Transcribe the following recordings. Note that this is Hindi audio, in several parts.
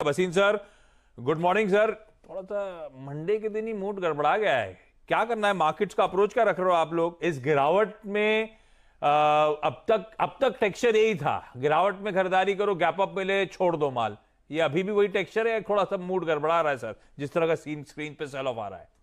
Wasim sir, good morning sir. थोड़ा सा मंडे के दिन ही मूड गड़बड़ा गया है, क्या करना है? मार्केट्स का अप्रोच क्या रख रहे हो आप लोग इस गिरावट में? अब तक टेक्सचर यही था, गिरावट में खरीदारी करो, गैप अप मिले छोड़ दो माल। ये अभी भी वही टेक्सचर है? थोड़ा सा मूड गड़बड़ा रहा है सर, जिस तरह का सीन स्क्रीन पे सेल ऑफ आ रहा है।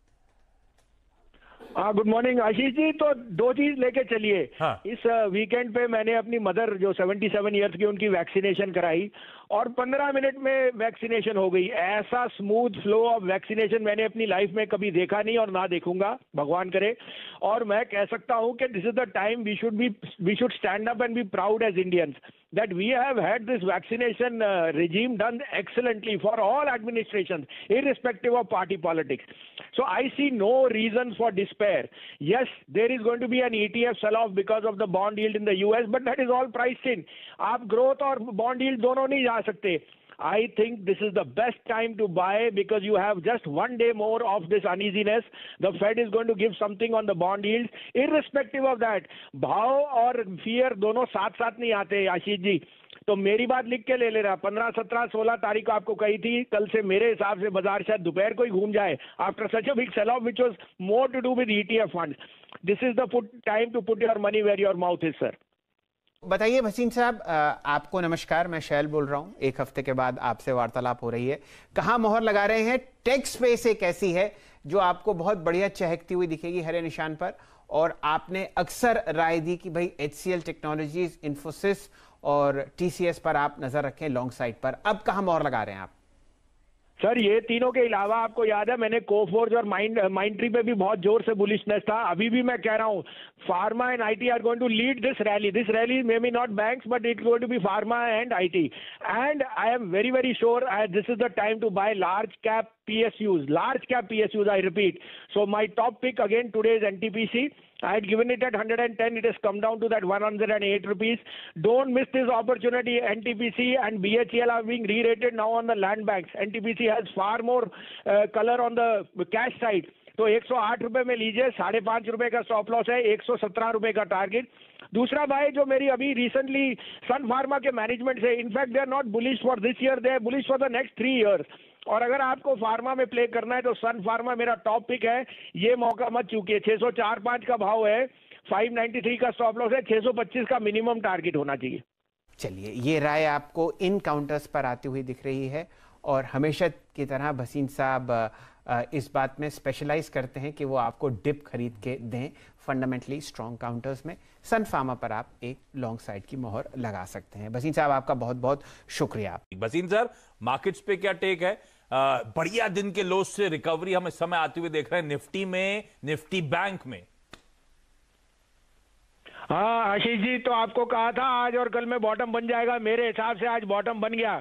हाँ, गुड मॉर्निंग आशीष जी। तो दो चीज लेके चलिए। हाँ। इस वीकेंड पे मैंने अपनी मदर जो 77 ईयर्स की, उनकी वैक्सीनेशन कराई और 15 मिनट में वैक्सीनेशन हो गई। ऐसा स्मूथ फ्लो ऑफ वैक्सीनेशन मैंने अपनी लाइफ में कभी देखा नहीं और ना देखूंगा, भगवान करे। और मैं कह सकता हूं कि this is the time we should stand up and be proud as Indians that we have had this vaccination regime done excellently for all administrations, irrespective of party politics. So I see no reason for despair. Yes, there is going to be an ETF sell-off because of the bond yield in the US, but that is all priced in. आप growth और bond yield दोनों नहीं जा सकते. I think this is the best time to buy because you have just one day more of this uneasiness. The Fed is going to give something on the bond yields. Irrespective of that, भाव और fear दोनों साथ साथ नहीं आते आशीष जी। तो मेरी बात लिख के ले लेना, 15, 17, 16 तारीख को आपको कही थी, कल से मेरे हिसाब से बाजार शायद दोपहर को ही घूम जाए after such a big sell off which was more to do with ETF funds. This is the time to put your money where your mouth is sir. बताइए भसीन साहब, आपको नमस्कार, मैं शैल बोल रहा हूं। एक हफ्ते के बाद आपसे वार्तालाप हो रही है, कहां मोहर लगा रहे हैं? टेक स्पेस एक ऐसी है जो आपको बहुत बढ़िया चहकती हुई दिखेगी हरे निशान पर, और आपने अक्सर राय दी कि भाई HCL टेक्नोलॉजीज, इन्फोसिस और TCS पर आप नजर रखें लॉन्ग साइड पर। अब कहां मोहर लगा रहे हैं आप? सर, ये तीनों के अलावा आपको याद है मैंने कोफोर्ज और माइंडट्री पे भी बहुत जोर से बुलिशनेस था। अभी भी मैं कह रहा हूँ pharma and IT are going to lead this rally maybe not banks but it going to be pharma and IT and I am very very sure this is the time to buy large cap PSUs, I repeat. So my top pick again today is NTPC. I had given it at 110. It has come down to that 108 rupees. Don't miss this opportunity. NTPC and BHEL are being re-rated now on the land banks. NTPC has far more color on the cash side. तो 108 रुपए में लीजिए, 5.5 रुपए का स्टॉप लॉस है, 117 रुपए का टारगेट। दूसरा भाई जो मेरी अभी रिसेंटली सन फार्मा के मैनेजमेंट से, in fact they are not bullish for this year, they are bullish for the next 3 years. और अगर आपको फार्मा में प्ले करना है तो सन फार्मा मेरा टॉप पिक है। ये मौका मत चूकिए। 604.5 का भाव है, 593 का स्टॉप लॉस है, 625 का मिनिमम टारगेट होना चाहिए। चलिए, ये राय आपको इन काउंटर्स पर आती हुई दिख रही है, और हमेशा की तरह भसीन साहब इस बात में स्पेशलाइज करते हैं कि वो आपको डिप खरीद के दें फंडामेंटली स्ट्रॉन्ग काउंटर्स में। सन फार्मा पर आप एक लॉन्ग साइड की मोहर लगा सकते हैं। भसीन साहब, आपका बहुत बहुत शुक्रिया। भसीन सर, मार्केट्स पे क्या टेक है? बढ़िया दिन के लोस से रिकवरी हम इस समय आते हुए देख रहे हैं निफ्टी में, निफ्टी बैंक में। हाँ आशीष जी, तो आपको कहा था आज और कल में बॉटम बन जाएगा, मेरे हिसाब से आज बॉटम बन गया।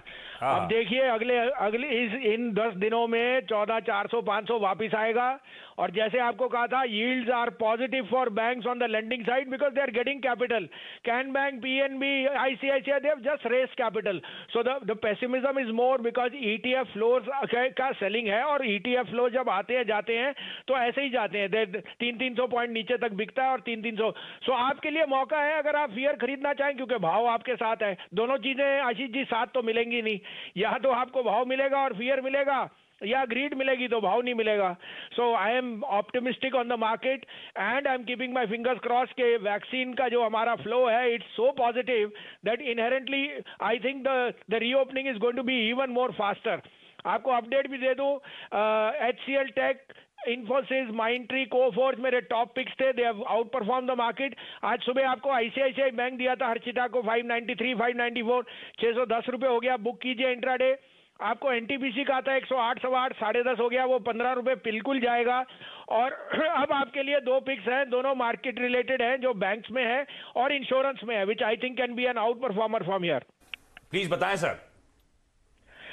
हाँ। अब देखिए अगले इन 10 दिनों में 14,400 500 वापिस आएगा। और जैसे आपको कहा था, yields are positive for banks on the lending side because they are getting capital. Can Bank, PNB, ICICI, they have just raised capital. So the pessimism is more because ETF flows का सेलिंग है, और ETF फ्लो जब आते हैं जाते हैं तो ऐसे ही जाते हैं। 300 पॉइंट नीचे तक बिकता है और 300। सो आपके लिए मौका है अगर आप फियर खरीदना चाहें, क्योंकि भाव आपके साथ है। दोनों चीजें आशीष जी साथ तो मिलेंगी नहीं, या तो आपको भाव मिलेगा और फियर मिलेगा, या ग्रीड मिलेगी तो भाव नहीं मिलेगा। So I am optimistic on the market and I am keeping my fingers cross के वैक्सीन का जो हमारा फ्लो है, it's so positive that inherently I think the reopening is going to be even more faster. आपको अपडेट भी दे दूं, HCL टेक, इन्फोसिस, माइंडट्री, कोफोर्ज मेरे टॉप पिक्स थे, they have outperform the market. आज सुबह आपको ICICI बैंक दिया था हर्षिता को 593, 594, 610 रुपए हो गया, बुक कीजिए इंट्राडे। आपको NTPC का था 108, 108, 10.5 हो गया, वो 15 रुपए बिल्कुल जाएगा। और अब आपके लिए 2 पिक्स हैं, दोनों मार्केट रिलेटेड हैं, जो बैंक्स में है और इंश्योरेंस में है, which I think can be an outperformer from here. Please बताएं सर।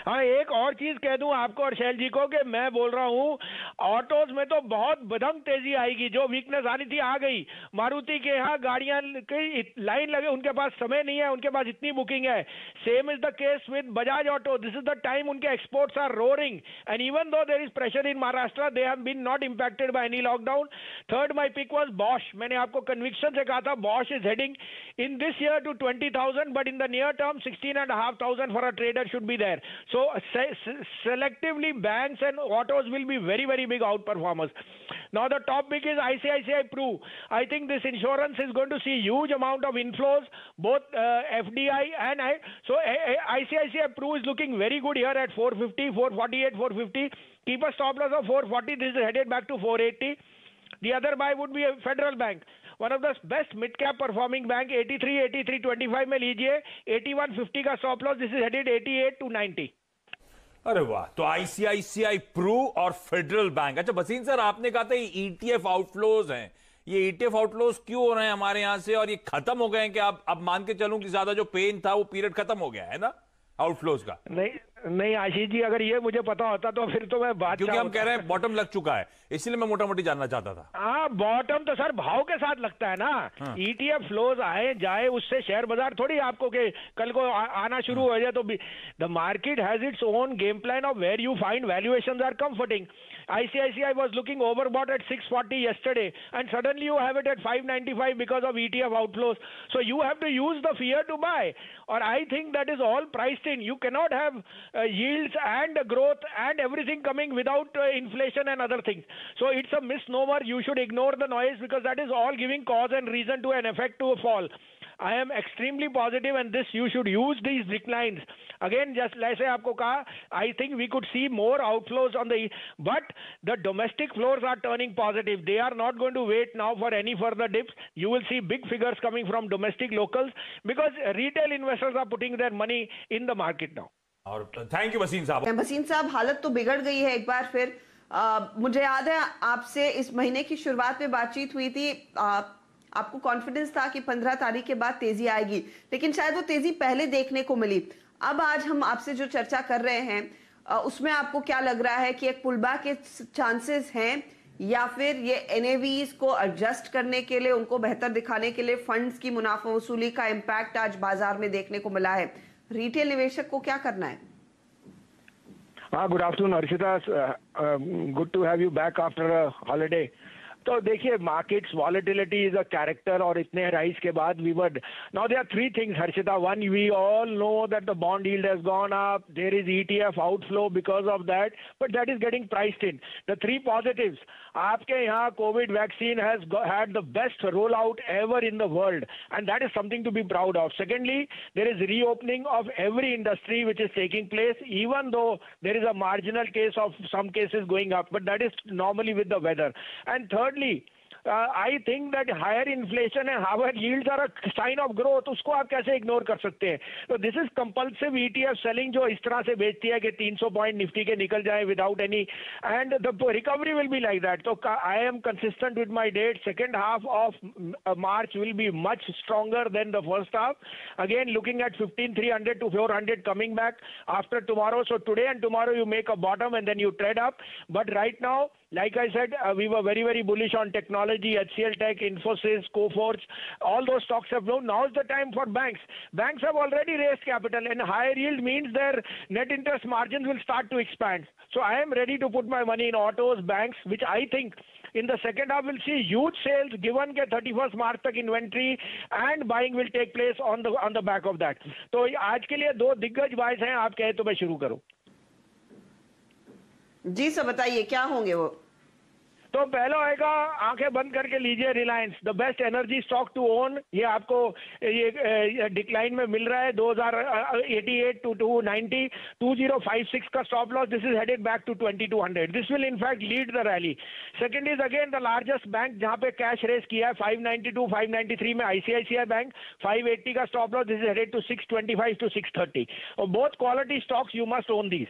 हाँ, एक और चीज कह दूं आपको और शैल जी को कि मैं बोल रहा हूं ऑटोज में तो बहुत बदंग तेजी आएगी, जो वीकनेस आनी थी आ गई। मारुति के यहाँ गाड़ियां की लाइन लगे, उनके पास समय नहीं है, उनके पास इतनी बुकिंग है। Same is the case with Bajaj auto, this is the time उनके exports are roaring, and even though there is pressure in Maharashtra, they have been not impacted by any lockdown. Third my pick was Bosch. मैंने आपको कन्विक्शन से कहा था Bosch is heading in this year to 20,000, but in the near term 16,500 for a trader should be there. So selectively banks and autos will be very, very big outperformers. Now the top pick is ICICI Pru. I think this insurance is going to see huge amount of inflows, both FDI and ICICI Pru is looking very good here at 450, 448, 450. Keep a stop loss of 440. This is headed back to 480. The other buy would be a Federal Bank. One of the best mid cap performing bank, 83, 83.25 में लीजिए, 81.50 का stop loss. This is headed 88 to 90. अरे वाह, तो आईसीआईसीआई प्रू और फेडरल बैंक। अच्छा भसीन सर, आपने कहा था ये ईटीएफ आउटफ्लोज हैं, ये ईटीएफ आउटफ्लोज क्यों हो रहे हैं हमारे यहां से, और ये खत्म हो गए हैं कि अब मान के चलूं कि ज्यादा जो पेन था वो पीरियड खत्म हो गया है ना आउटफ्लोज का? नहीं आशीष जी, अगर ये मुझे पता होता तो फिर तो मैं बात, क्योंकि हम कह रहे हैं बॉटम लग चुका है, इसलिए मैं मोटा मोटी जानना चाहता था। हाँ, बॉटम तो सर भाव के साथ लगता है ना। ईटीएफ फ्लोज आए जाए, उससे शेयर बाजार थोड़ी आपको के कल को आना शुरू हो जाए। तो the market has its own game plan of where you find valuations are comforting. ICICI was looking overbought at 640 yesterday, and suddenly you have it at 595 because of ETF outflows. So you have to use the fear to buy, or I think that is all priced in. You cannot have yields and growth and everything coming without inflation and other things. So it's a misnomer. You should ignore the noise, because that is all giving cause and reason to an effect to a fall. I am extremely positive, and this you should use these declines. Again, just like आपको कहा, I think we could see more outflows on the, but the domestic flows are turning positive. They are not going to wait now for any further dips. You will see big figures coming from domestic locals, because retail investors are putting their money in the market now. और थैंक यू वसीम साहब। वसीम साहब, हालत तो बिगड़ गई है एक बार फिर। मुझे याद है आपसे इस महीने की शुरुआत में बातचीत हुई थी, आपको कॉन्फिडेंस था कि 15 तारीख के बाद तेजी आएगी, लेकिन शायद वो तेजी पहले देखने को मिली। अब आज हम आपसे जो चर्चा कर रहे हैं उसमें आपको क्या लग रहा है कि एक पुलबैक के चांसेस हैं, या फिर ये एनएवीज को एडजस्ट करने के लिए, उनको बेहतर दिखाने के लिए फंड्स की मुनाफा वसूली का इम्पैक्ट आज बाजार में देखने को मिला है? रिटेल निवेशक को क्या करना है? Good afternoon Harshita, good to have you back after a holiday. तो देखिए, markets volatility is a character, और इतने राइज के बाद we were now there are three things Harshita. One, we all know that the bond yield has gone up, there is ETF outflow because of that, but that is getting priced in. The three positives, आपके यहाँ covid vaccine has had the best role out ever in the world, and that is something to be proud of. Secondly, there is reopening of every industry which is taking place, even though there is a marginal case of some cases going up, but that is normally with the weather. And thirdly, I think that higher inflation and higher yields are a sign of growth. उसको आप कैसे इग्नोर कर सकते हैं? तो this is compulsive ETF selling, जो इस तरह से बेचती है कि 300 पॉइंट निफ्टी के निकल जाए without any, and the recovery will be like that. तो I am consistent with my date, second half of March will be much stronger than the first half. Again looking at 15,300 to 400 coming back after tomorrow. So today and tomorrow you make a bottom and then you trade up, but right now, like I said, we were very, very bullish on technology, HCL Tech, Infosys, Coforge, all those stocks have grown. Now is the time for banks. Banks have already raised capital, and higher yield means their net interest margins will start to expand. So I am ready to put my money in autos, banks, which I think in the second half will see huge sales, given के 31st March तक inventory and buying will take place on the back of that. तो आज के लिए दो दिग्गज बायस हैं, आप कहें तो मैं शुरू करूं। जी सर, बताइए क्या होंगे वो? तो पहला आएगा, आंखें बंद करके लीजिए, Reliance, the best energy stock to own. ये आपको ये डिक्लाइन में मिल रहा है 2088 to 290, 2056 का stop loss. This is headed back to 2200। This will in fact lead the rally. Second is again the largest bank जहां पे कैश रेस किया है, 592, 593 में ICICI बैंक, 580 का stop loss. This is headed to 625 to 630। और both quality stocks, you must own these.